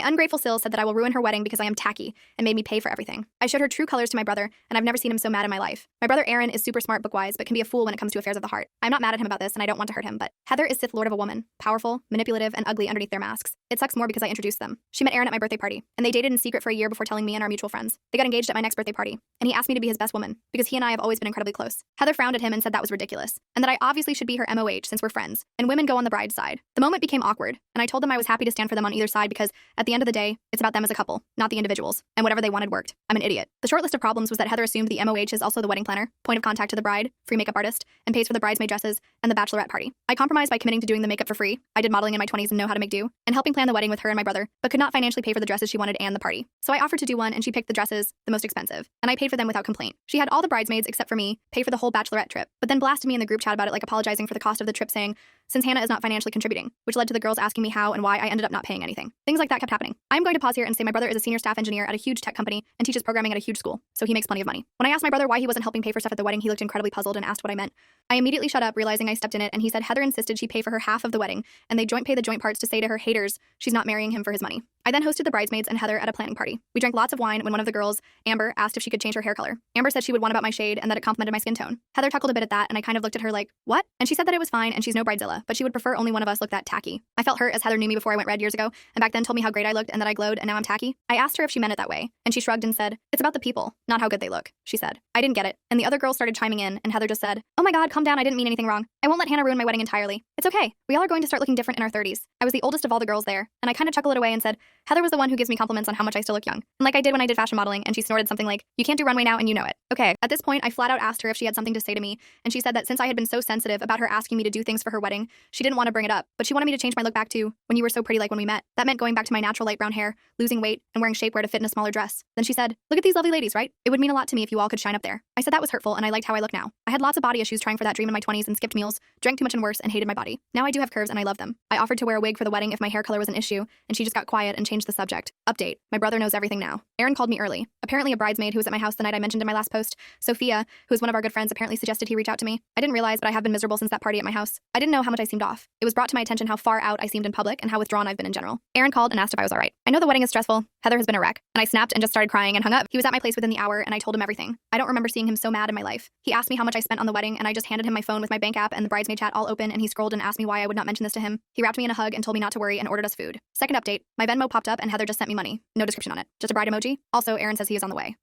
ungrateful Sil said that I will ruin her wedding because I am tacky and made me pay for everything. I showed her true colors to my brother, and I've never seen him so mad in my life. My brother Aaron is super smart book-wise, but can be a fool when it comes to affairs of the heart. I'm not mad at him about this, and I don't want to hurt him, but Heather is Sith Lord of a woman, powerful, manipulative, and ugly underneath their masks. It sucks more because I introduced them. She met Aaron at my birthday party, and they dated in secret for a year before telling me and our mutual friends. They got engaged at my next birthday party, and he asked me to be his best woman, because he and I have always been incredibly close. Heather frowned at him and said that was ridiculous, and that I obviously should be her MOH since we're friends, and women go on the bride's side. The moment became awkward, and I told them I was happy to stand for them on either side because, at the end of the day, it's about them as a couple, not the individuals, and whatever they wanted worked. I'm an idiot. The short list of problems was that Heather assumed the MOH is also the wedding planner, point of contact to the bride, free makeup artist, and pays for the bridesmaid dresses and the bachelorette party. I compromised by committing to doing the makeup for free. I did modeling in my 20s and know how to make do, and helping plan the wedding with her and my brother, but could not financially pay for the dresses she wanted and the party. So I offered to do one, and she picked the dresses, the most expensive, and I paid for them without complaint. She had all the bridesmaids except for me pay for the whole bachelorette trip, but then blasted me in the group chat about it, like apologizing for the cost of the trip, saying, since Hannah is not financially contributing, which led to the girls asking me how and why I ended up not paying anything. Things like that kept happening. I'm going to pause here and say my brother is a senior staff engineer at a huge tech company and teaches programming at a huge school, so he makes plenty of money. When I asked my brother why he wasn't helping pay for stuff at the wedding, he looked incredibly puzzled and asked what I meant. I immediately shut up, realizing I stepped in it, and he said Heather insisted she pay for her half of the wedding, and they joint pay the joint parts to say to her haters she's not marrying him for his money. I then hosted the bridesmaids and Heather at a planning party. We drank lots of wine when one of the girls, Amber, asked if she could change her hair color. Amber said she would want about my shade and that it complimented my skin tone. Heather chuckled a bit at that, and I kind of looked at her like, what? And she said that it was fine and she's no bridezilla, but she would prefer only one of us look that tacky. I felt hurt as Heather knew me before I went red years ago, and back then told me how great I looked and that I glowed and now I'm tacky. I asked her if she meant it that way, and she shrugged and said, it's about the people, not how good they look, she said. I didn't get it, and the other girls started chiming in, and Heather just said, oh my god, calm down, I didn't mean anything wrong. I won't let Hannah ruin my wedding entirely. It's okay. We all are going to start looking different in our 30s. I was the oldest of all the girls there, and I kind of chuckled it away and said, Heather was the one who gives me compliments on how much I still look young. And like I did when I did fashion modeling, and she snorted something like, you can't do runway now and you know it. Okay, at this point, I flat out asked her if she had something to say to me, and she said that since I had been so sensitive about her asking me to do things for her wedding, she didn't want to bring it up, but she wanted me to change my look back to when you were so pretty like when we met. That meant going back to my natural light brown hair, losing weight, and wearing shapewear to fit in a smaller dress. Then she said, look at these lovely ladies, right? It would mean a lot to me if you all could shine up there. I said that was hurtful, and I liked how I look now. I had lots of body issues trying for that dream in my 20s and skipped meals, drank too much and worse, and hated my body. Now I do have curves and I love them. I offered to wear a wig for the wedding if my hair color was an issue, and she just got quiet and changed the subject. Update. My brother knows everything now. Aaron called me early. Apparently a bridesmaid who was at my house the night I mentioned in my last post, Sophia, who is one of our good friends, apparently suggested he reach out to me. I didn't realize, but I have been miserable since that party at my house. I didn't know how much I seemed off. It was brought to my attention how far out I seemed in public and how withdrawn I've been in general. Aaron called and asked if I was all right. I know the wedding is stressful. Heather has been a wreck. And I snapped and just started crying and hung up. He was at my place within the hour, and I told him everything. I don't remember seeing him so mad in my life. He asked me how much I spent on the wedding, and I just handed him my phone with my bank app and the bridesmaid chat all open, and he scrolled and asked me why I would not mention this to him. He wrapped me in a hug and told me not to worry and ordered us food. Second update. My Venmo popped up and Heather just sent me money. No description on it. Just a bride emoji. Also, Aaron says he is on the way.